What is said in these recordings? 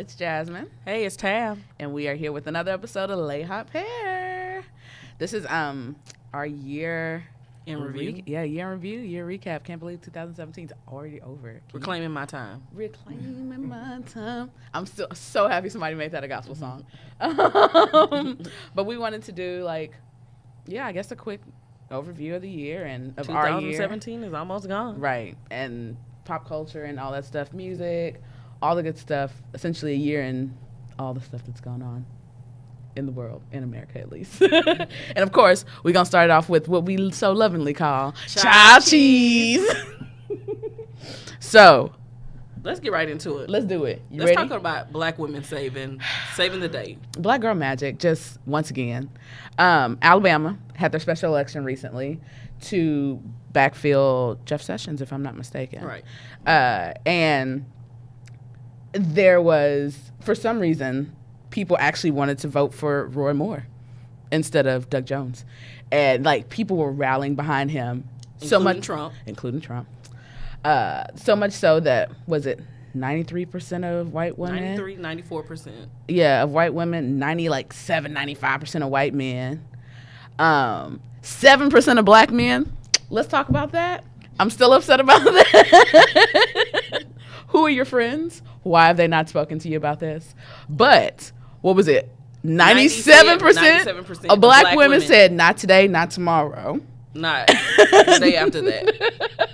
It's Jasmine. Hey, it's Tam. And we are here with another episode of Haute Paire. This is our year in review. Year in review, year recap. Can't believe 2017 is already over. Reclaiming my time. Reclaiming my time. I'm still so happy somebody made that a gospel song. But we wanted to do I guess a quick overview of the year and of our year. 2017 is almost gone. Right. And pop culture and all that stuff, music, all the good stuff. Essentially a year in all the stuff that's gone on in the world, in America at least. And of course, we're going to start off with what we so lovingly call child cheese. So, let's get right into it. Let's do it. Let's talk about black women saving the day. Black girl magic, just once again. Alabama had their special election recently to backfill Jeff Sessions, if I'm not mistaken. Right. And there was, for some reason, people actually wanted to vote for Roy Moore instead of Doug Jones. And, people were rallying behind him. Including Trump. Including Trump. So much so that, was it 93% of white women? 94%. Yeah, of white women. 95% of white men. 7% of black men. Let's talk about that. I'm still upset about that. Who are your friends? Why have they not spoken to you about this? But, what was it? 97% of black women said, not today, not tomorrow. Not the day after that.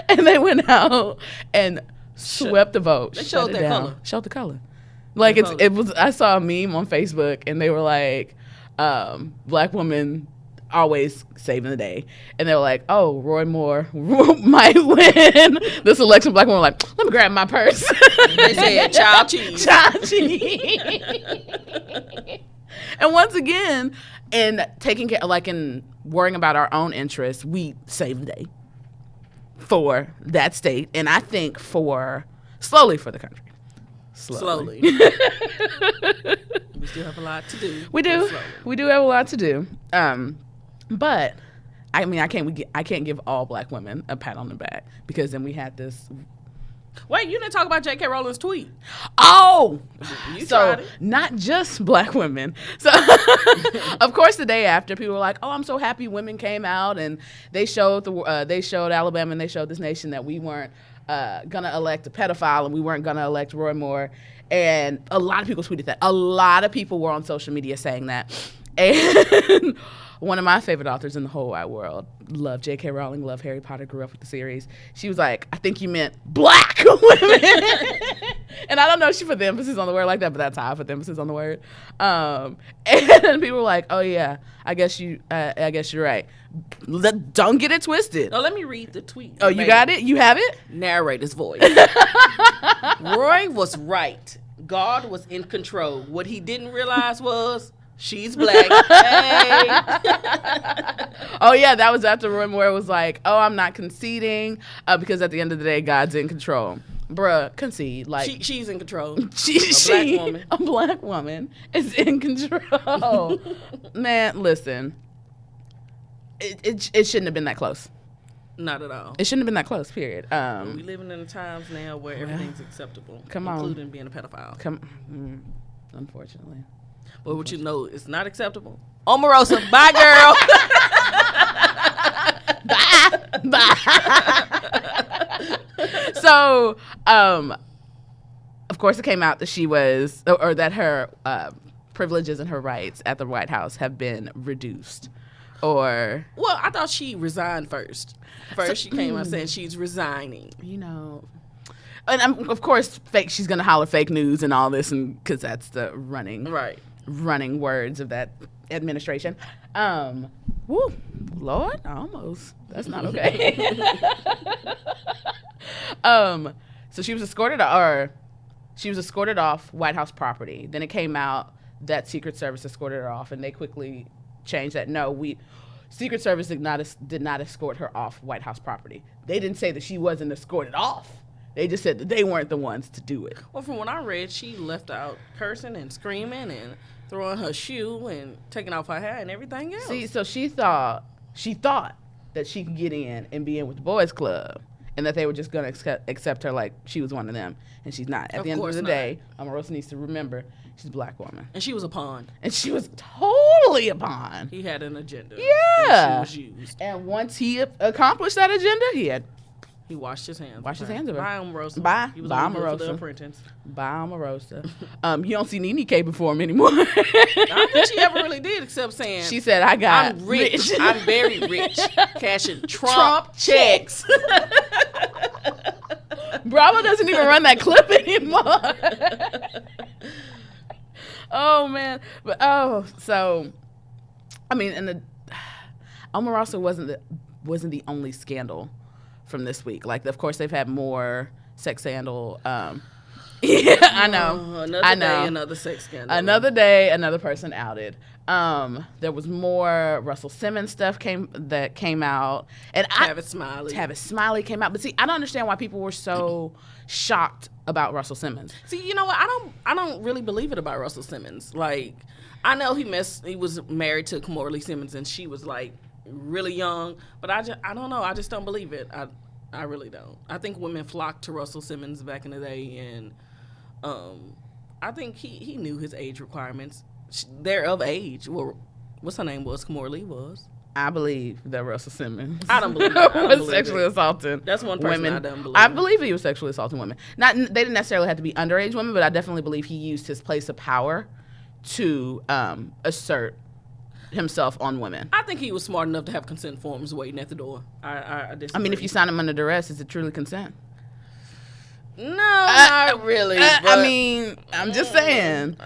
And they went out and swept the vote. They showed their color. Showed the color. It was. I saw a meme on Facebook, and they were like, black women always saving the day. And they were like, oh, Roy Moore might win this election. Black women were like, let me grab my purse. They said child cheese. Child cheese. And once again, in taking care, in worrying about our own interests, we save the day for that state. And I think slowly for the country. Slowly. We still have a lot to do. We do. We do have a lot to do. But I mean, I can't give all black women a pat on the back, because then we had this. Wait, you didn't talk about J.K. Rowling's tweet. Oh, you so tried it. Not just black women. So, of course, the day after, people were like, "Oh, I'm so happy women came out and they showed Alabama and they showed this nation that we weren't gonna elect a pedophile and we weren't gonna elect Roy Moore." And a lot of people tweeted that. A lot of people were on social media saying that. And one of my favorite authors in the whole wide world, love J.K. Rowling, love Harry Potter, grew up with the series. She was like, I think you meant black women. And I don't know if she put the emphasis on the word like that, but that's how I put the emphasis on the word. And people were like, oh yeah, I guess you're right. Don't get it twisted. No, let me read the tweet. Oh, you got it? You have it? Narrator's voice. Roy was right. God was in control. What he didn't realize was she's black. Hey. Oh, yeah, that was after Roy Moore was like, oh, I'm not conceding because at the end of the day, God's in control. Bruh, concede. She's in control. A black woman is in control. Man, listen. It shouldn't have been that close. Not at all. It shouldn't have been that close, period. We living in times now where everything's acceptable. Including being a pedophile. Unfortunately. But what you know is not acceptable. Omarosa, bye, girl. Bye. So, of course, it came out that she was, or that her privileges and her rights at the White House have been reduced. Well, I thought she resigned first. She came out saying she's resigning. And of course, she's gonna holler fake news and all this, and because that's the running words of that administration. Woo, Lord, almost. That's not okay. So she was escorted off White House property. Then it came out that Secret Service escorted her off, and they quickly changed that. No, Secret Service did not escort her off White House property. They didn't say that she wasn't escorted off. They just said that they weren't the ones to do it. Well, from what I read, she left out cursing and screaming and throwing her shoe and taking off her hair and everything else. See, so she thought that she could get in and be in with the boys club and that they were just going to accept her like she was one of them, and she's not. At the end of the day, Omarosa needs to remember she's a black woman. And she was a pawn. And she was totally a pawn. He had an agenda. Yeah. And she was used. And once he accomplished that agenda, he washed his hands. Washed his hands of her. Bye, Omarosa. Bye. He was Bye, only good for the Omarosa. apprentice. Bye, Omarosa. You don't see Nene K before him anymore. I don't think she ever really did, except saying, she said, I got I'm rich. I'm very rich. Cashing Trump checks. Bravo doesn't even run that clip anymore. Oh, man. But, so, I mean, and Omarosa wasn't the only scandal from this week. Like, of course, they've had more sex scandal. Yeah, I know. Another day, another sex scandal. Another day, another person outed. There was more Russell Simmons stuff came out, and Tavis Smiley came out. But see, I don't understand why people were so shocked about Russell Simmons. See, you know what? I don't really believe it about Russell Simmons. Like, I know he was married to Kimberly Simmons, and she was like really young, but I don't know. I just don't believe it. I really don't. I think women flocked to Russell Simmons back in the day, and I think he knew his age requirements. They're of age. Well, what's her name was? Kimberly was. I believe that Russell Simmons I don't believe it. was sexually assaulting. That's one person women. I don't believe. I believe he was sexually assaulting women. They didn't necessarily have to be underage women, but I definitely believe he used his place of power to assert himself on women. I think he was smart enough to have consent forms waiting at the door. I mean, if you sign him under duress, is it truly consent? No, not really. I mean, I'm just saying.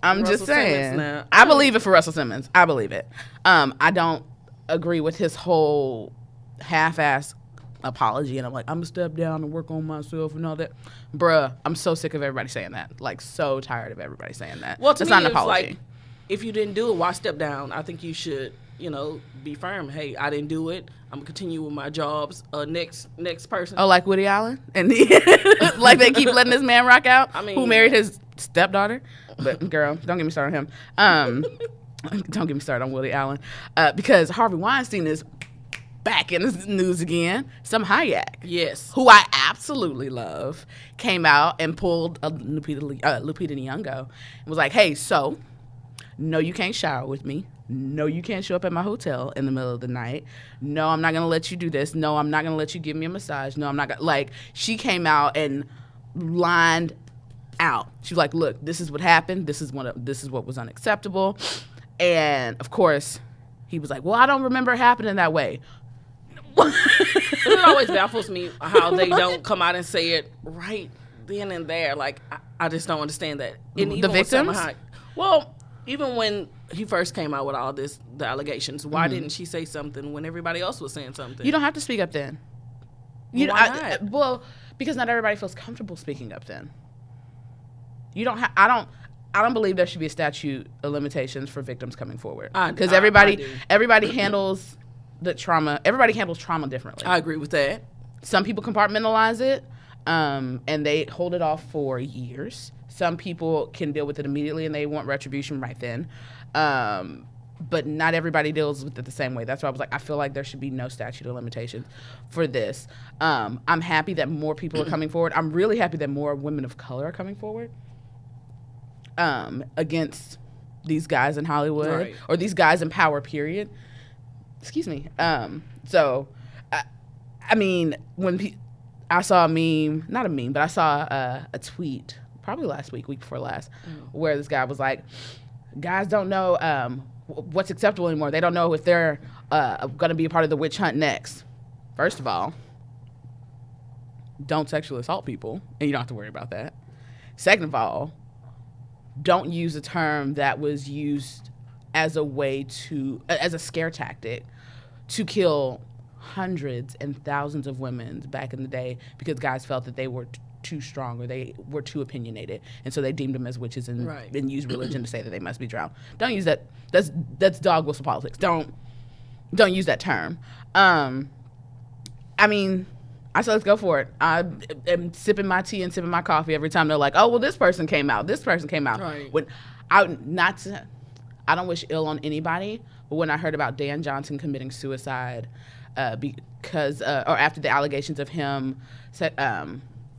I believe it for Russell Simmons. I believe it. I don't agree with his whole half-ass apology, and I'm like, I'm gonna step down and work on myself and all that. Bruh, I'm so sick of everybody saying that. Like, so tired of everybody saying that. Well, to it's me, not an it's apology. like, if you didn't do it, why step down? I think you should, be firm. Hey, I didn't do it. I'm gonna continue with my jobs. Next person. Oh, like Woody Allen, and like they keep letting this man rock out. I mean, who married his stepdaughter? But girl, don't get me started on him. Don't get me started on Woody Allen, because Harvey Weinstein is back in the news again. Some Hayek, yes, who I absolutely love, came out and pulled a Lupita Nyong'o and was like, "Hey, so no, you can't shower with me. No, you can't show up at my hotel in the middle of the night. No, I'm not gonna let you do this. No, I'm not gonna let you give me a massage. No, I'm not gonna." Like, she came out and lined out. She was like, "Look, this is what happened. This is what was unacceptable." And of course, he was like, "Well, I don't remember it happening that way." It always baffles me how they don't come out and say it right then and there. Like, I just don't understand that. And The victims? Even when he first came out with all the allegations, why didn't she say something when everybody else was saying something? You don't have to speak up then. Why not? Because not everybody feels comfortable speaking up then. You don't have. I don't believe there should be a statute of limitations for victims coming forward. Because everybody handles the trauma. Everybody handles trauma differently. I agree with that. Some people compartmentalize it, and they hold it off for years. Some people can deal with it immediately, and they want retribution right then. But not everybody deals with it the same way. That's why I was like, I feel like there should be no statute of limitations for this. I'm happy that more people are coming forward. I'm really happy that more women of color are coming forward against these guys in Hollywood, right, or these guys in power, period. Excuse me. So, I mean, when I saw a meme, not a meme, but I saw a tweet, probably last week before last, where this guy was like, guys don't know what's acceptable anymore. They don't know if they're going to be a part of the witch hunt next. First of all, don't sexually assault people, and you don't have to worry about that. Second of all, don't use a term that was used as a way to, as a scare tactic to kill hundreds and thousands of women back in the day because guys felt that they were too strong or they were too opinionated, and so they deemed them as witches and used religion to say that they must be drowned. Don't use that. That's dog whistle politics. Don't use that term. I mean, I said let's go for it. I am sipping my tea and sipping my coffee every time they're like, oh well, this person came out. This person came out. Right. When I don't wish ill on anybody, when I heard about Dan Johnson committing suicide because or after the allegations of him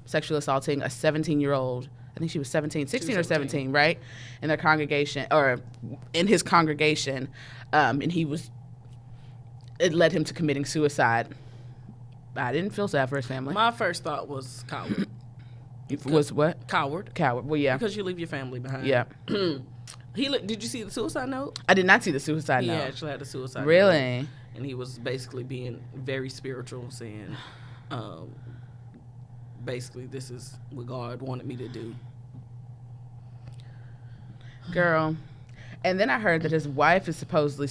sexually assaulting a 17-year-old, I think she was 16 or 17, right? In their congregation, or in his congregation, and it led him to committing suicide. I didn't feel sad for his family. My first thought was coward. Was what? Coward. Well, yeah. Because you leave your family behind. Yeah. Did you see the suicide note? I did not see the suicide note. He actually had a suicide note. Really? And he was basically being very spiritual, saying, basically, this is what God wanted me to do. Girl. And then I heard that his wife is supposedly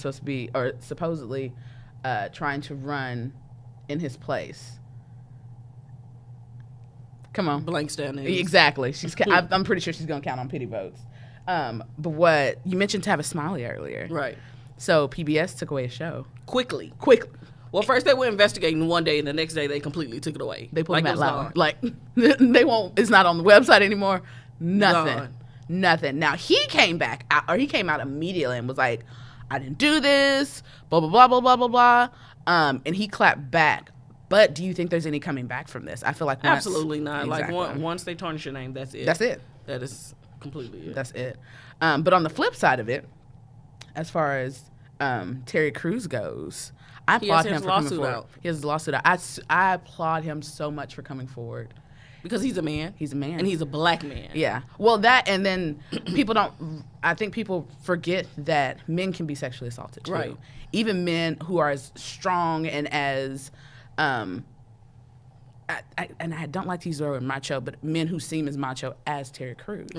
trying to run in his place. Come on. Blanks down there. Exactly. I'm pretty sure she's going to count on pity votes. But what you mentioned Tavis Smiley earlier. Right. So PBS took away a show. Quickly. Well, first they were investigating one day, and the next day they completely took it away. They pulled him at loud. Like, they won't, it's not on the website anymore. Nothing. Gone. Nothing. Now, he came out immediately and was like, I didn't do this, blah, blah, blah, blah, blah, blah, blah. And he clapped back. But do you think there's any coming back from this? I feel like absolutely not. Exactly. Like once they tarnish your name, that's it. That's it. That is completely it. That's it. But on the flip side of it, as far as Terry Crews goes, I applaud him for coming forward. He has a lawsuit out. I applaud him so much for coming forward. Because he's a man. He's a man. And he's a black man. Yeah. Well, that, and then I think people forget that men can be sexually assaulted too. Right. Even men who are as strong and as, and I don't like to use the word macho, but men who seem as macho as Terry Crews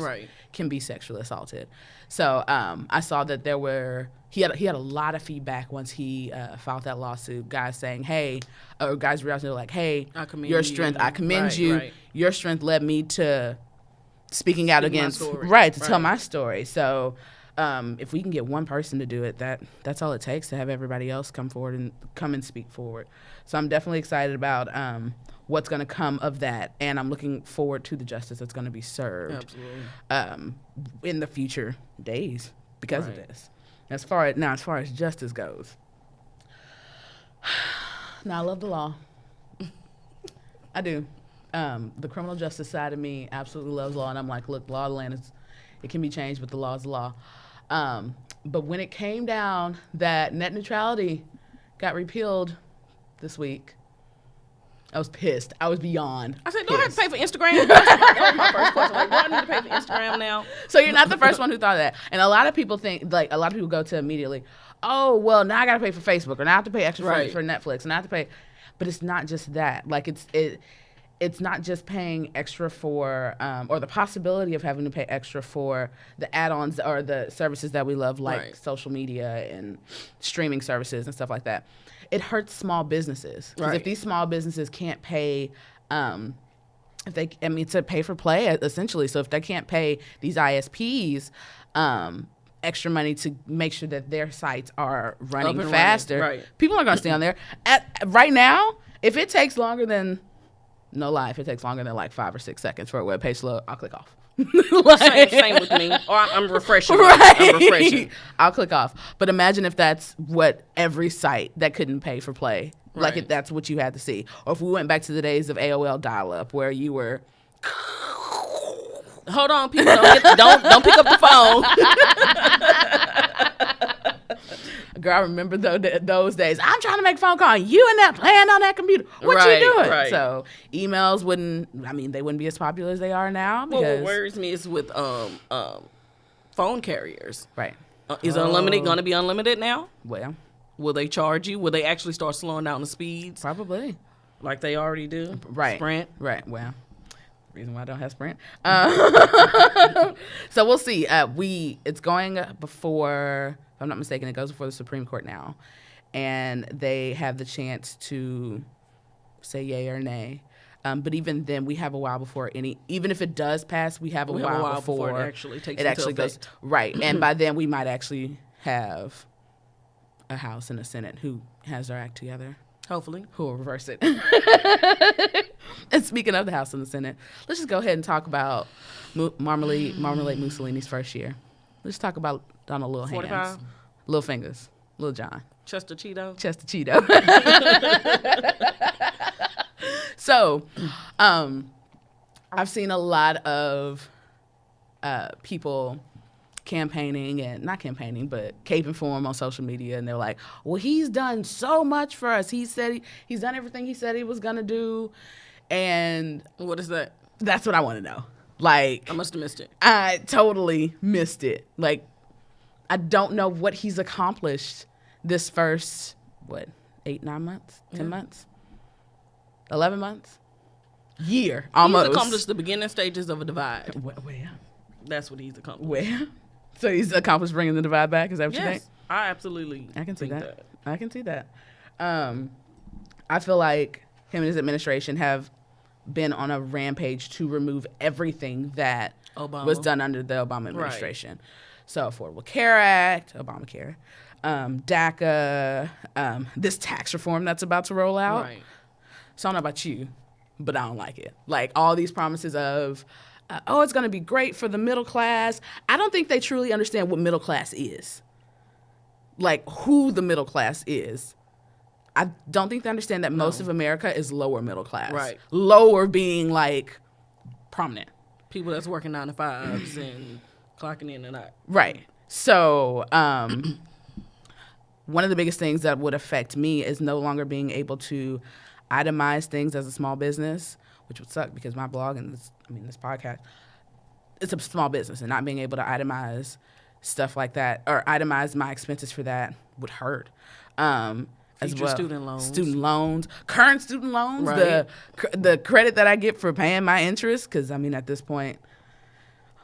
can be sexually assaulted. So I saw that he had a lot of feedback once he filed that lawsuit. Guys saying, hey, or guys reacting, they're like, hey, I commend you. Right. Your strength led me to speaking out against, tell my story. So if we can get one person to do it, that's all it takes to have everybody else come forward and come and speak forward. So I'm definitely excited about what's going to come of that, and I'm looking forward to the justice that's going to be served in the future days because of this. As far as justice goes, now I love the law. I do. The criminal justice side of me absolutely loves law, and I'm like, look, law of the land it can be changed, but the law is the law. But when it came down that net neutrality got repealed this week, I was pissed. I was beyond I said, do I have to pay for Instagram? That was my first question. Like, do I need to pay for Instagram now? So you're not the first one who thought of that. And a lot of people go to immediately, oh, well, now I got to pay for Facebook, or now I have to pay extra for Netflix, and I have to pay. But it's not just that. Like, it's not just paying extra for, or the possibility of having to pay extra for the add-ons or the services that we love, like social media and streaming services and stuff like that. It hurts small businesses. Because if these small businesses can't pay, to pay for play, essentially. So if they can't pay these ISPs extra money to make sure that their sites are running faster, people aren't going to stay on there. Right now, if it takes longer than... No lie, if it takes longer than like 5 or 6 seconds for a web page to load, I'll click off. Same with me. Or I'm refreshing. I'm refreshing. I'll click off. But imagine if that's what every site that couldn't pay for play, that's what you had to see. Or if we went back to the days of AOL dial-up where you were... Hold on, people. Don't pick up the phone. Girl, I remember those days. I'm trying to make a phone call. You and that playing on that computer. What you doing? Right. So emails they wouldn't be as popular as they are now. Because, what worries me is with phone carriers. Right. Is unlimited going to be unlimited now? Well. Will they charge you? Will they actually start slowing down the speeds? Probably. Like they already do? Right. Sprint? Right. Well. Reason why I don't have Sprint. So we'll see. It's going before, if I'm not mistaken, it goes before the Supreme Court now, and they have the chance to say yay or nay. But even then, we have a while before even if it does pass, we have a while before it actually goes right. And by then, we might actually have a House and a Senate who has their act together. Hopefully. Who will reverse it. And speaking of the House and the Senate, let's just go ahead and talk about Marmalade Mussolini's first year. Let's talk about Donald Little 45? Hands. Little Fingers. Lil Jon. Chester Cheeto. Chester Cheeto. So, I've seen a lot of people campaigning and not campaigning, but caping for him on social media, and they're like, "Well, he's done so much for us. He said he's done everything he said he was gonna do," and What is that? that's what I want to know. Like, I must have missed it. I totally missed it. Like, I don't know what he's accomplished this first 8, 9 months, 10 months, 11 months, year almost. He's accomplished the beginning stages of a divide. Where? That's what he's accomplished. Where? So he's accomplished bringing the divide back? Is that what you think? Yes, I absolutely. I can see think that. I can see that. I feel like him and his administration have been on a rampage to remove everything that was done under the Obama administration. Right. So Affordable Care Act, Obamacare, DACA, this tax reform that's about to roll out. Right. So I don't know about you, but I don't like it. Like, all these promises of, it's going to be great for the middle class. I don't think they truly understand what middle class is. Like, who the middle class is. I don't think they understand that most of America is lower middle class. Right. Lower being, like, prominent. People that's working 9 to 5s and clocking in and out. Right. So, one of the biggest things that would affect me is no longer being able to itemize things as a small business, which would suck because my blog and this podcast, it's a small business, and not being able to itemize stuff like that or itemize my expenses for that would hurt. As well, student loans, current student loans, right. the credit that I get for paying my interest, because at this point,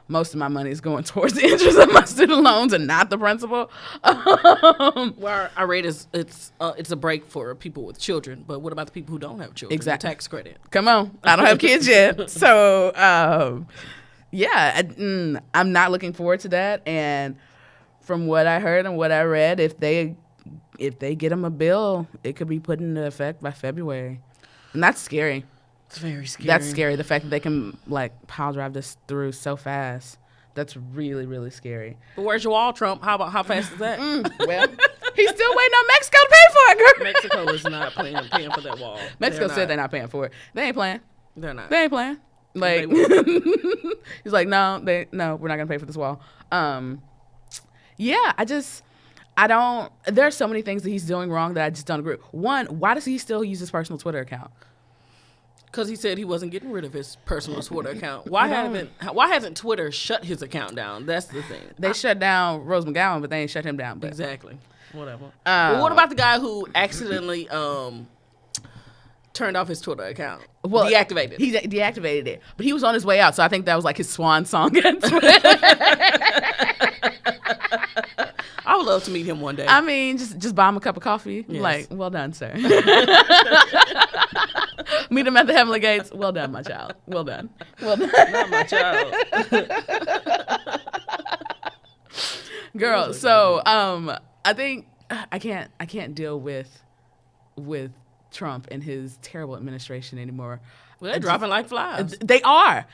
most of my money is going towards the interest of my student loans and not the principal. Well, I rate it's a break for people with children, but what about the people who don't have children? Exactly. The tax credit. Come on, I don't have kids yet, so I'm not looking forward to that. And from what I heard and what I read, if they get them a bill, it could be put into effect by February, and that's scary. It's very scary. That's scary. The fact that they can pile drive this through so fast. That's really, really scary. But where's your wall, Trump? How fast is that? Well, he's still waiting on Mexico to pay for it, girl. Mexico is not paying for that wall. Mexico said they're not paying for it. They ain't playing. They're not. They ain't playing. Like, he's like, no, we're not gonna pay for this wall. There's so many things that he's doing wrong that I just don't agree with. One, why does he still use his personal Twitter account? Because he said he wasn't getting rid of his personal Twitter account. Why hasn't Twitter shut his account down? That's the thing. They shut down Rose McGowan, but they ain't shut him down. But. Exactly. Whatever. Well, what about the guy who accidentally turned off his Twitter account? Well, deactivated. He deactivated it, but he was on his way out, so I think that was like his swan song at Twitter. I would love to meet him one day. Just buy him a cup of coffee. Yes. Like, well done, sir. Meet him at the heavenly gates. Well done, my child. Well done. Well done. Not my child. Girl, so I think I can't deal with Trump and his terrible administration anymore. Well, they're dropping like flies. They are.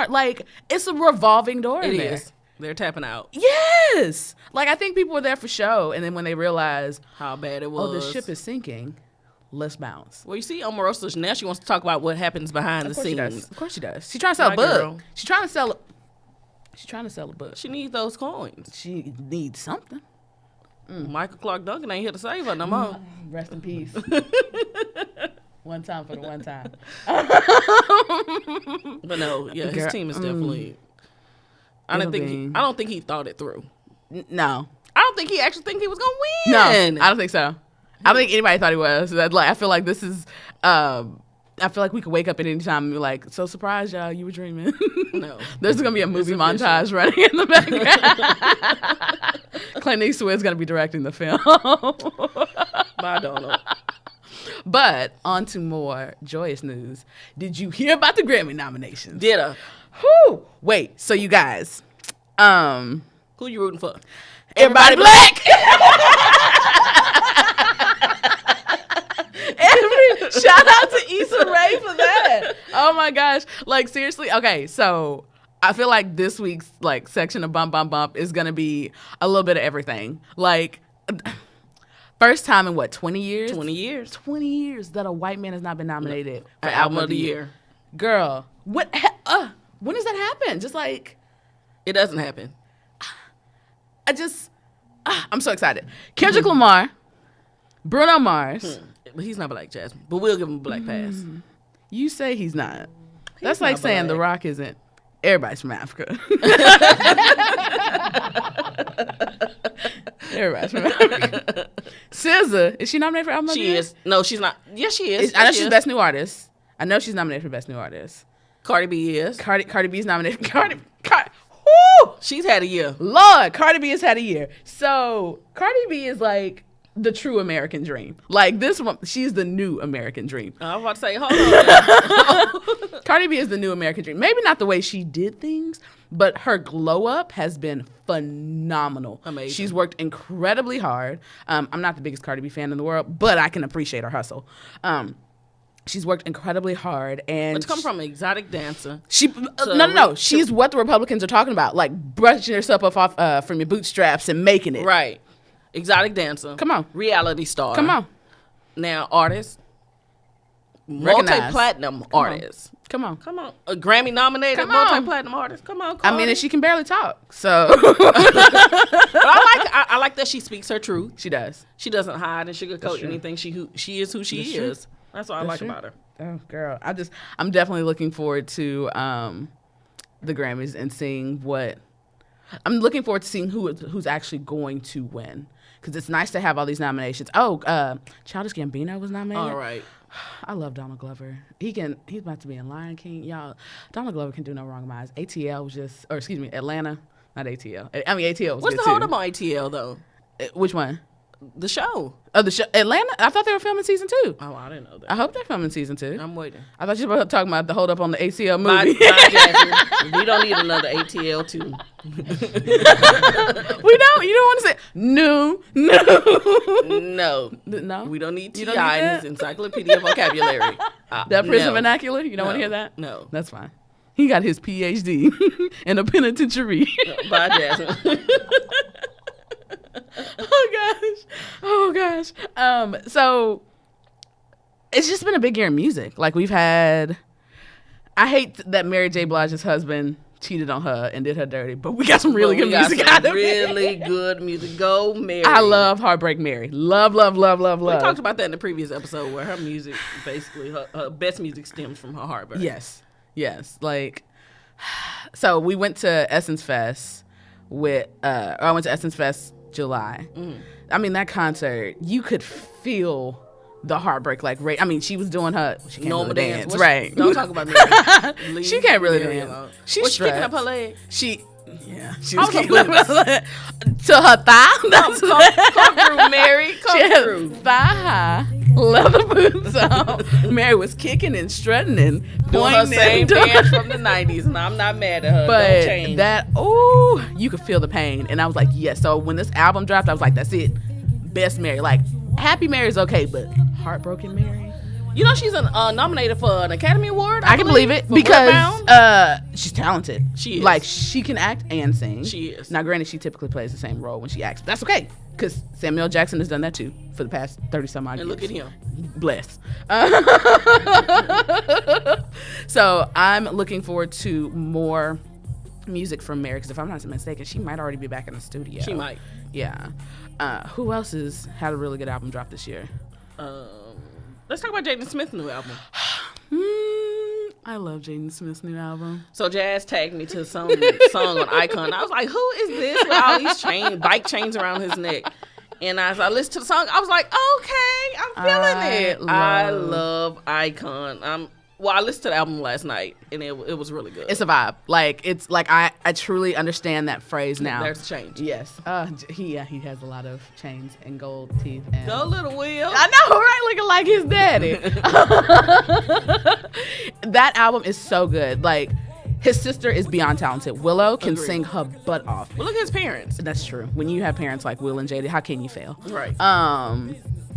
Like, it's a revolving door in there. It is. They're tapping out. Yes. Like, I think people were there for show, and then when they realize how bad it was, the ship is sinking, let's bounce. Well, you see, Omarosa, now she wants to talk about what happens behind the scenes. Of course she does. She's trying to sell a book. She's trying to sell a book. She needs those coins. She needs something. Michael Clark Duncan ain't here to save her no more. Rest in peace. One time for the one time. But no, yeah, his team is definitely. I don't think he thought it through. No. I don't think he actually think he was gonna win. No, I don't think so. I don't think anybody thought he was. I feel like this is. I feel like we could wake up at any time and be like, "So surprised, y'all, you were dreaming." No, there's gonna be a movie montage running in the background. Clint Eastwood's gonna be directing the film. I don't know. But on to more joyous news. Did you hear about the Grammy nominations? Did I? Whew. Wait, so you guys, who you rooting for? Everybody Black. Shout out to Issa Rae for that. Oh my gosh. Like, seriously. Okay, so I feel like this week's section of Bump Bump Bump is gonna be a little bit of everything. Like, First time in what, 20 years? 20 years. 20 years that a white man has not been nominated for Album of the year. Girl, when does that happen? Just like, it doesn't happen. I'm so excited. Kendrick Lamar, Bruno Mars. But he's not black, Jasmine. But we'll give him a black pass. You say he's not. That's like saying The Rock isn't. Everybody's from Africa. Everybody's from Africa. SZA, is she nominated for album of the year? She is. No, she's not. Yes, she is. I know she's Best New Artist. I know she's nominated for Best New Artist. Cardi B is. Cardi B's nominated for Woo! She's had a year. Lord, Cardi B has had a year. So Cardi B is like the true American dream. Like this one, she's the new American dream. I was about to say, hold on. Cardi B is the new American dream. Maybe not the way she did things, but her glow up has been phenomenal. Amazing. She's worked incredibly hard. I'm not the biggest Cardi B fan in the world, but I can appreciate her hustle. She's worked incredibly hard, and But come from an exotic dancer. No. She's what the Republicans are talking about, like brushing herself off from your bootstraps and making it. Right. Exotic dancer. Come on. Reality star. Come on. Now, artist. Recognized. Multi-platinum artist. Come on. Come on. A Grammy-nominated Come on. multi-platinum artist. Come on, Cardi. I mean, and she can barely talk, so. But I like that she speaks her truth. She does. She doesn't hide and sugarcoat true. anything. She is who she That's is. true. That's what I like about her. Oh, girl. I'm definitely looking forward to the Grammys and seeing I'm looking forward to seeing who's actually going to win. Because it's nice to have all these nominations. Oh, Childish Gambino was nominated. All right. I love Donald Glover. He's about to be in Lion King. Y'all, Donald Glover can do no wrong in my eyes. Atlanta. Not ATL. I mean, ATL was What's good the hold too. up on ATL, though? Which one? The show. Oh, the show. Atlanta? I thought they were filming season 2. Oh, I didn't know that. I hope they're filming season 2. I'm waiting. I thought you were talking about the hold up on the ATL Bye, movie. Jasmine. We don't need another ATL too. We don't. You don't want to say no. No. We don't need You TI don't need in that? his encyclopedia vocabulary. That prison no. vernacular. You don't want to No. hear that? No. That's fine. He got his PhD in a penitentiary. Bye, Jasmine. Oh gosh. So it's just been a big year in music. Like I hate that Mary J. Blige's husband cheated on her and did her dirty, but we got some really good music out of it. Really good music. Go Mary. I love Heartbreak Mary. Love. We talked about that in the previous episode where her music, basically, her best music stems from her heartbreak. Yes. Like, so we went to Essence Fest I went to Essence Fest July. I mean, that concert, you could feel the heartbreak. Like, I mean, she was doing she can't Normal really dance. dance. Right. Don't talk about Mary. She can't really Mary dance. alone. She's Was she kicking strapped. up her leg? She I was was kicking gonna up her leg. To her thigh. Come through, Mary. She had through. thigh-high leather boots on. Mary was kicking and strutting and Doing her pointing same and dance from the 90s, and I'm not mad at her. Don't But change. you could feel the pain. And I was like, yes. So when this album dropped, I was like, that's it. Best Mary. Like, Happy Mary is okay, but Heartbroken Mary? You know she's nominated for an Academy Award. I can believe it for because Bloodbound? she's talented. She is. Like, she can act and sing. She is. Now, granted, she typically plays the same role when she acts. That's okay, because Samuel Jackson has done that too for the past 30-some-odd years. And look at him. Bless. So I'm looking forward to more music from Mary, because if I'm not mistaken, she might already be back in the studio. She might. Yeah. Who else has had a really good album drop this year? Let's talk about Jaden Smith's new album. I love Jaden Smith's new album. So Jazz tagged me to some song on Icon. I was like, who is this with all these bike chains around his neck? And as I listened to the song, I was like, okay, I'm feeling it. I love Icon. I listened to the album last night, and it was really good. It's a vibe. Like, it's like I truly understand that phrase now. There's change. Yes. He has a lot of chains and gold teeth. And Go, little Will. I know, right? Looking like his daddy. That album is so good. Like, his sister is beyond talented. Willow can Agreed. sing her butt off. Well, look at his parents. That's true. When you have parents like Will and Jada, how can you fail? Right.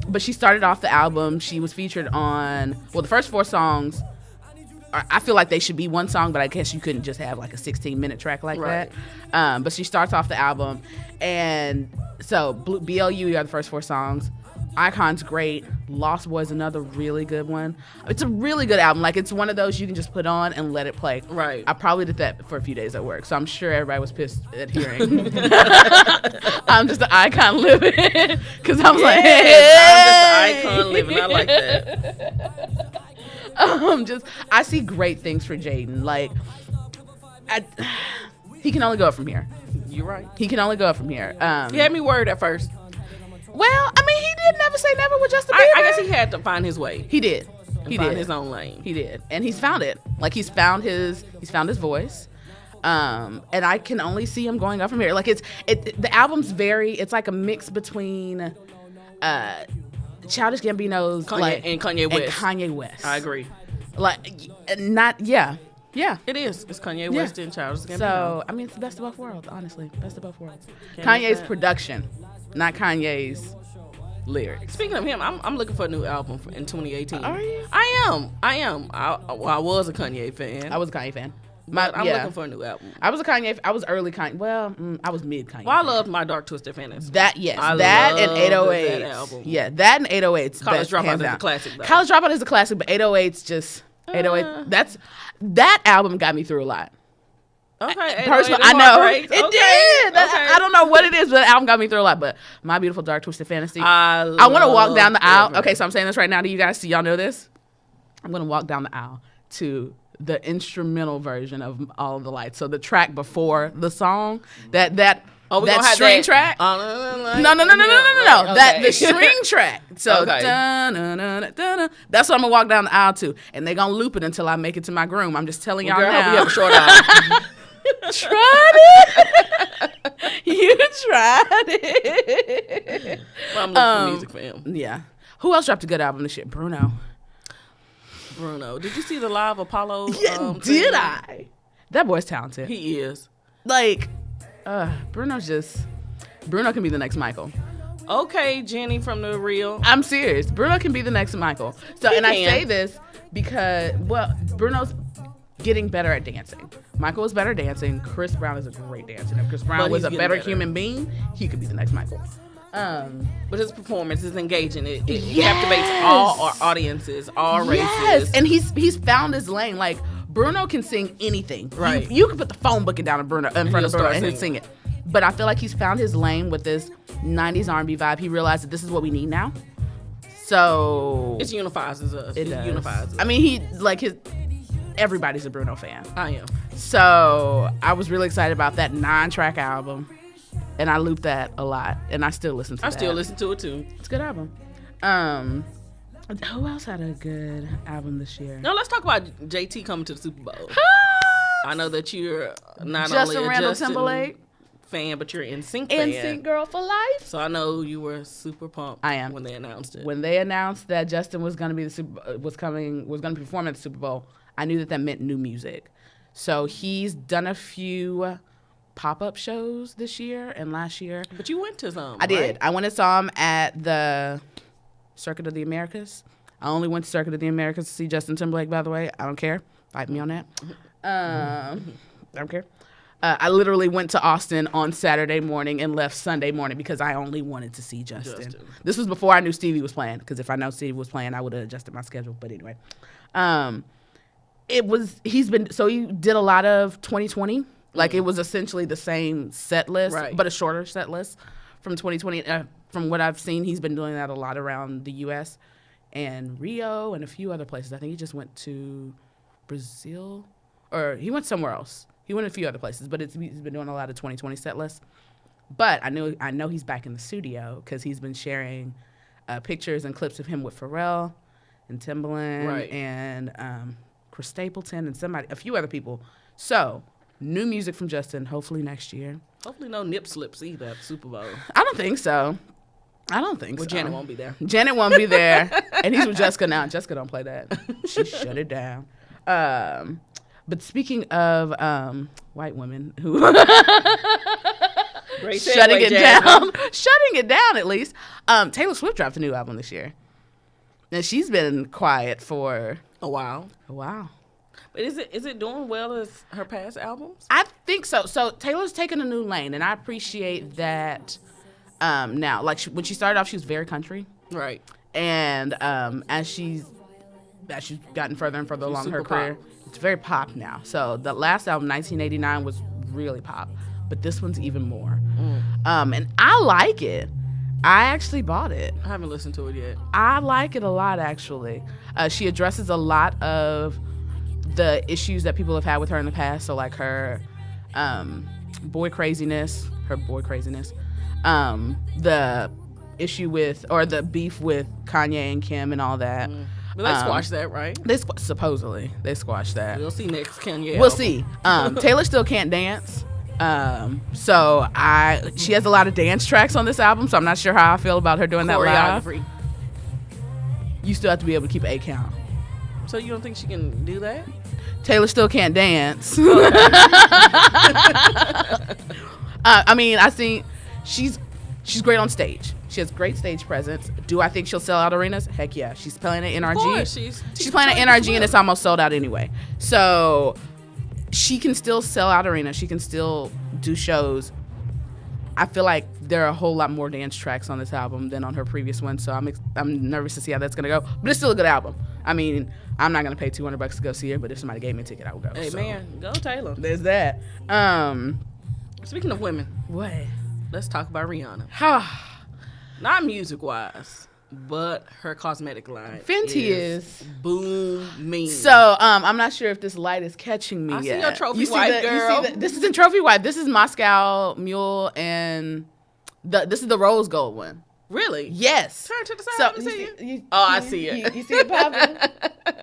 But she started off the album. She was featured on, the first 4 songs. I feel like they should be one song, but I guess you couldn't just have like a 16-minute track like Right. that. But she starts off the album. And so BLU are the first 4 songs. Icon's great. Lost Boy's another really good one. It's a really good album. Like, it's one of those you can just put on and let it play. Right. I probably did that for a few days at work, so I'm sure everybody was pissed at hearing. I'm just an Icon living. Because I was like, hey! I'm just an Icon living. I like that. I see great things for Jaden. Like, he can only go up from here. You're right. He can only go up from here. He had me worried at first. Well, I mean, he did never say never with Justin Bieber. I guess he had to find his way. He did. He find did his own lane. He did, and he's found it. Like, he's found his voice. And I can only see him going up from here. Like, the album's it's like a mix between Childish Gambino's and Kanye West. I agree. Yeah. It is. It's Kanye West and Childish Gambino. So, I mean, it's the best of both worlds, honestly. Best of both worlds. Kanye's production, not Kanye's lyrics. Speaking of him, I'm looking for a new album in 2018. Are you? I am. I was a Kanye fan. I was a Kanye fan. I'm looking for a new album. I was early Kanye. Well, I was mid Kanye. Well, I loved My Dark Twisted Fantasy. That and 808. That album. Yeah, that and 808's. College Dropout is a classic, though. College Dropout is a classic, but 808's just 808. That album got me through a lot. Okay, personally, I know it did. Okay. I don't know what it is, but that album got me through a lot. But My Beautiful Dark Twisted Fantasy. I want to walk down the aisle. Everett. Okay, so I'm saying this right now to you guys. So y'all know this. I'm gonna walk down the aisle to the instrumental version of All of the Lights. So the track before the song, that string track. No. Okay. That the string track. So Okay. that's what I'm gonna walk down the aisle to, and they're gonna loop it until I make it to my groom. I'm just telling y'all Girl, now. I hope you have a short eye. Tried it. You tried it. Well, I'm looking for music for him. Yeah. Who else dropped a good album this year? Bruno. Did you see the live Apollo? Did thing? I? That boy's talented. He is. Like, Bruno can be the next Michael. Okay, Jenny from The Real. I'm serious. Bruno can be the next Michael. So, He and I can. say this because, Bruno's getting better at dancing. Michael is better at dancing. Chris Brown is a great dancer. If Chris Brown But was he's a getting better better. human being, he could be the next Michael. But his performance is engaging. It Yes. captivates all our audiences, all races. Yes, and he's found his lane. Like, Bruno can sing anything. Right. You can put the phone bucket down in front of Bruno He'll start and he'll sing it. But I feel like he's found his lane with this 90s R&B vibe. He realized that this is what we need now. So It unifies us. it does. unifies us. I mean, everybody's a Bruno fan. I am. So I was really excited about that 9-track album. And I looped that a lot. And I still listen to I that. still listen to it too. It's a good album. Who else had a good album this year? Now let's talk about JT coming to the Super Bowl. I know that you're not Justin only a Randall Justin Timberlake fan, but you're an NSYNC fan. NSYNC girl for life. So I know you were super pumped. I am. When they announced it. When they announced that Justin was going to be was going to perform at the Super Bowl, I knew that meant new music. So he's done a few pop-up shows this year and last year. But you went to some. I did. Right? I went and saw him at the Circuit of the Americas. I only went to Circuit of the Americas to see Justin Timberlake, by the way. I don't care. Fight me on that. I don't care. I literally went to Austin on Saturday morning and left Sunday morning because I only wanted to see Justin. This was before I knew Stevie was playing, because if I know Stevie was playing, I would have adjusted my schedule. But anyway, he did a lot of 2020. Like, it was essentially the same set list, Right. but a shorter set list from 2020. From what I've seen, he's been doing that a lot around the U.S. and Rio and a few other places. I think he just went to Brazil, or he went somewhere else. He went a few other places, but he's been doing a lot of 2020 set lists. But I know he's back in the studio because he's been sharing pictures and clips of him with Pharrell and Timbaland Right. and Chris Stapleton and a few other people. So, new music from Justin, hopefully next year. Hopefully no nip slips either at the Super Bowl. I don't think so. Well, Janet won't be there. Janet won't be there. And he's with Jessica now. Jessica don't play that. She shut it down. But speaking of white women who Great shutting segue, it Jasmine. down, at least. Taylor Swift dropped a new album this year. And she's been quiet for A while. a while. But is it doing well as her past albums? I think so. So Taylor's taken a new lane, and I appreciate that now. Like, when she started off, she was very country. Right. And as she's gotten further and further along her career, it's very pop now. So the last album, 1989, was really pop, but this one's even more. And I like it. I actually bought it. I haven't listened to it yet. I like it a lot, actually. She addresses a lot of the issues that people have had with her in the past. So like her boy craziness, the issue with, or the beef with Kanye and Kim and all that. But they squashed that, right? Supposedly they squashed that. We'll see next Kanye. We'll see. Taylor still can't dance. So she has a lot of dance tracks on this album, so I'm not sure how I feel about her doing that live. You still have to be able to keep a count. So you don't think she can do that? Taylor still can't dance. Okay. I mean, I think she's great on stage. She has great stage presence. Do I think she'll sell out arenas? Heck yeah. She's playing at NRG. Of course, she's playing at NRG and it's almost sold out anyway. So she can still sell out arenas. She can still do shows. I feel like there are a whole lot more dance tracks on this album than on her previous one, so I'm nervous to see how that's gonna go. But it's still a good album. I mean, I'm not gonna pay $200 to go see her, but if somebody gave me a ticket, I would go. Hey man, go Taylor. There's that. Speaking of women, What? let's talk about Rihanna. Not music wise, but her cosmetic line. Fenty is booming. So I'm not sure if this light is catching me I yet. see your trophy You see wife, that- you girl. see that- This isn't trophy wife. This is Moscow Mule, and this is the rose gold one. Really? Yes. Turn to the side. So Let me see it. you- I see it. You see it popping?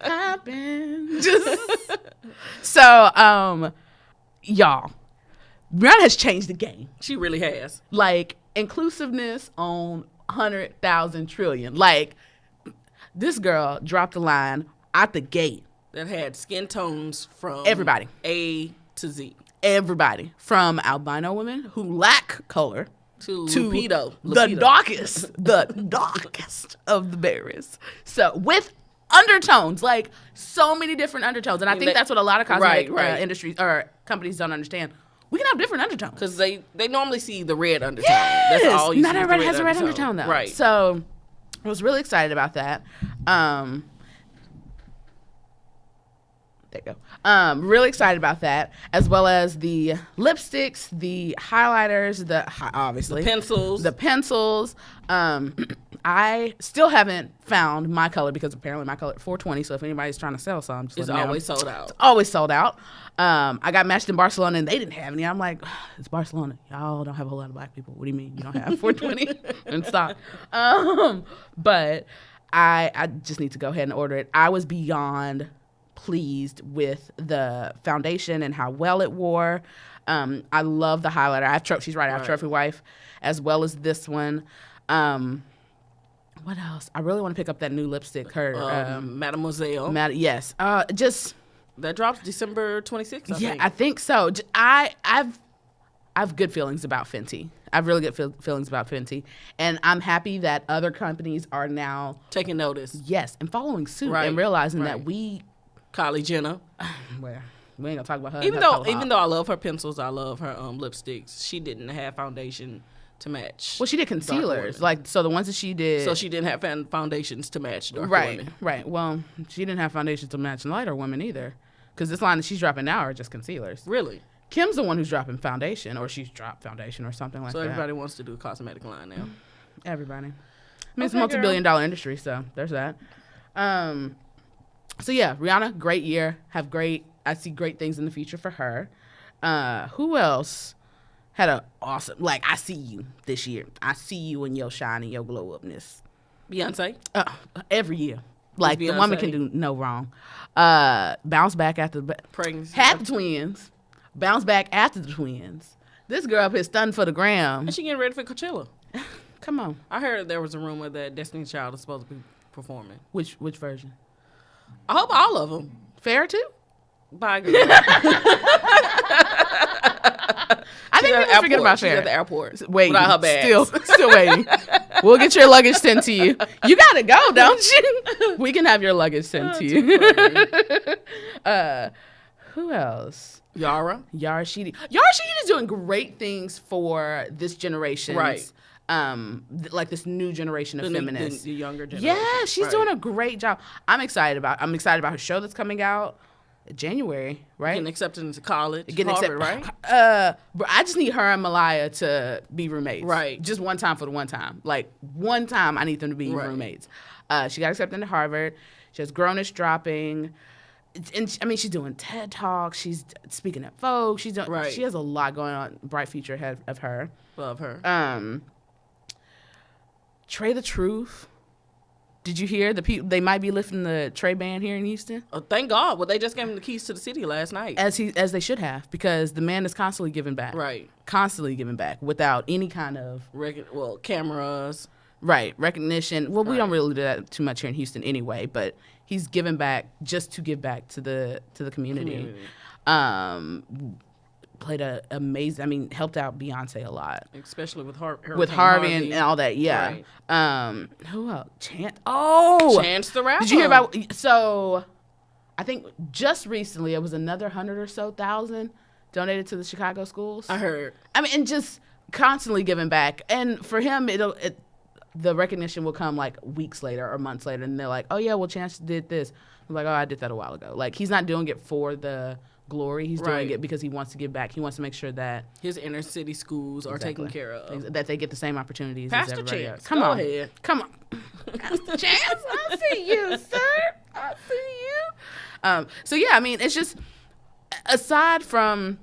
Popping. So y'all, Rihanna has changed the game. She really has. Like inclusiveness on 100,000 trillion. Like this girl dropped the line out the gate. That had skin tones from Everybody. A to Z. Everybody from albino women who lack color To to Lupito. the darkest of the berries. So with undertones, like so many different undertones, and I think that's what a lot of cosmetic Right. industries or companies don't understand. We can have different undertones Because they normally see the red undertone. Yes! That's all you see. Not is the everybody has a red undertone though. Right. So I was really excited about that. There you go. Really excited about that, as well as the lipsticks, the highlighters, obviously pencils. the pencils. I still haven't found my color because apparently my color 420. So if anybody's trying to sell some, just It's let me know. always sold out. Always sold out. I got matched in Barcelona and they didn't have any. I'm like, it's Barcelona. Y'all don't have a whole lot of black people. What do you mean you don't have 420 in stock? But I just need to go ahead and order it. I was beyond pleased with the foundation and how well it wore. I love the highlighter. She's right. I have Trophy Wife as well as this one. What else? I really want to pick up that new lipstick. Her Mademoiselle. Yes. Just that drops December 26th, I think. I think so. I have good feelings about Fenty. I have really good feelings about Fenty, and I'm happy that other companies are now taking notice. Yes, and following suit and realizing that Kylie Jenner. Well, we ain't gonna talk about her. Even though I love her pencils, I love her lipsticks. She didn't have foundation to match. Well, she did concealers, so the ones that she did. So she didn't have foundations to match darker women. Right. Well, she didn't have foundations to match lighter women either, because this line that she's dropping now are just concealers. Really? Kim's the one who's dropping foundation, or she's dropped foundation or something like that. So everybody wants to do a cosmetic line now. Everybody. I mean, it's a multi-billion-dollar industry, so there's that. So yeah, Rihanna, great year. I see great things in the future for her. Who else had a awesome, I see you this year. I see you in your shine and your glow upness. Beyonce? Every year. The woman can do no wrong. Bounce back after the pregnancy. Had the twins. Bounce back after the twins. This girl up here stunned for the gram. And she getting ready for Coachella. Come on. I heard there was a rumor that Destiny's Child is supposed to be performing. Which version? I hope all of them. Fair too? Bye, girl. I think people forget about Fair. Fair. At the airport. Waiting. Without her bags. Still waiting. We'll get your luggage sent to you. You gotta go, don't you? We can have your luggage sent to you. Who else? Yara Shahidi is doing great things for this generation's like this new generation of feminists. The younger generation. Yeah, she's doing a great job. I'm excited about her show that's coming out January, right? Getting accepted into college. Harvard, right? But I just need her and Malaya to be roommates. Right. Just one time for the one time. Like, one time I need them to be roommates. She got accepted into Harvard. She has Grownish dropping. And I mean, she's doing TED Talks. She's speaking at Vogue. She has a lot going on. Bright future ahead of her. Love her. Trey the Truth. Did you hear they might be lifting the Trey ban here in Houston? Oh, thank God. Well, they just gave him the keys to the city last night. As they should have, because the man is constantly giving back. Right. Constantly giving back without any kind of cameras. Right. Recognition. Well, we don't really do that too much here in Houston anyway, but he's giving back just to give back to the community. Played helped out Beyonce a lot, especially with Harvey and all that. Yeah. Right. Who else? Chance the Rapper. Did you hear about? So, I think just recently it was another 100 or so thousand donated to the Chicago schools. I heard. I mean, and just constantly giving back, and for him, the recognition will come like weeks later or months later, and they're like, "Oh yeah, well, Chance did this." I'm like, "Oh, I did that a while ago." Like, he's not doing it for the glory. He's doing it because he wants to give back. He wants to make sure that his inner city schools are taken care of, that they get the same opportunities Pastor as everybody Chance, else. Come on, Pastor Chance. I see you, sir. I see you. So yeah, I mean, it's just, aside from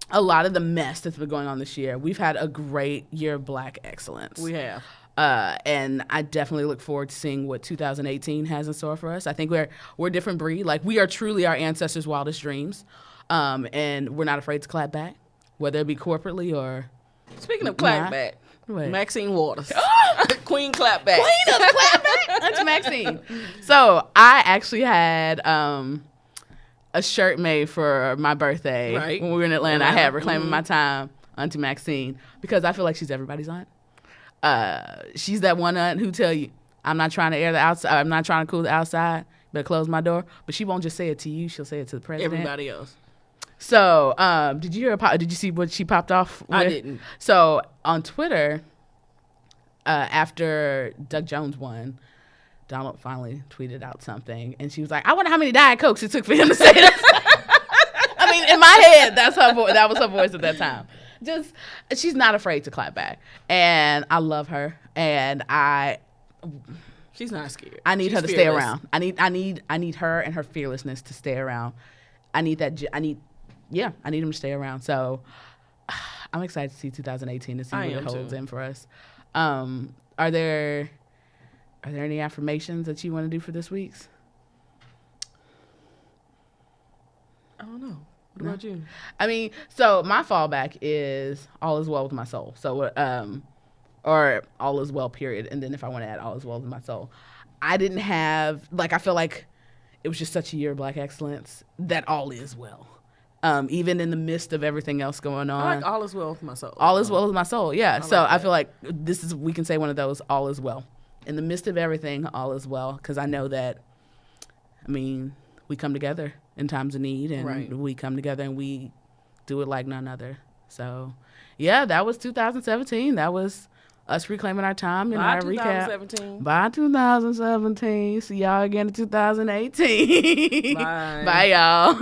a lot of the mess that's been going on this year, we've had a great year of Black excellence. We have. And I definitely look forward to seeing what 2018 has in store for us. I think we're a different breed. Like, we are truly our ancestors' wildest dreams. And we're not afraid to clap back, whether it be corporately or... Speaking of clap back, Maxine Waters. Queen clap back. Queen of the clap back. Auntie Maxine. So I actually had a shirt made for my birthday when we were in Atlanta. I had Reclaiming My Time, Auntie Maxine, because I feel like she's everybody's aunt. She's that one aunt who tell you, I'm not trying to air the outside, I'm not trying to cool the outside, better close my door. But she won't just say it to you, she'll say it to the president. Everybody else. So, did you see what she popped off with? I didn't. So, on Twitter, after Doug Jones won, Donald finally tweeted out something, and she was like, I wonder how many Diet Cokes it took for him to say this. I mean, in my head, that was her voice at that time. Just, she's not afraid to clap back, and I love her, and she's not scared. I need her to stay around. I need her and her fearlessness to stay around. I need them to stay around. So I'm excited to see 2018 and see what it holds in for us. Are there any affirmations that you want to do for this week's? I don't know. What about you? I mean, so my fallback is all is well with my soul. So, or all is well, period. And then if I want to add all is well with my soul, I didn't have, I feel like it was just such a year of Black excellence that all is well. Even in the midst of everything else going on. I like all is well with my soul. All is well with my soul, yeah. I feel like we can say one of those, all is well. In the midst of everything, all is well. Because I know that, I mean, we come together in times of need, and we come together and we do it like none other. So, yeah, that was 2017. That was us reclaiming our time in our recap. By 2017. See y'all again in 2018. Bye. Bye, y'all.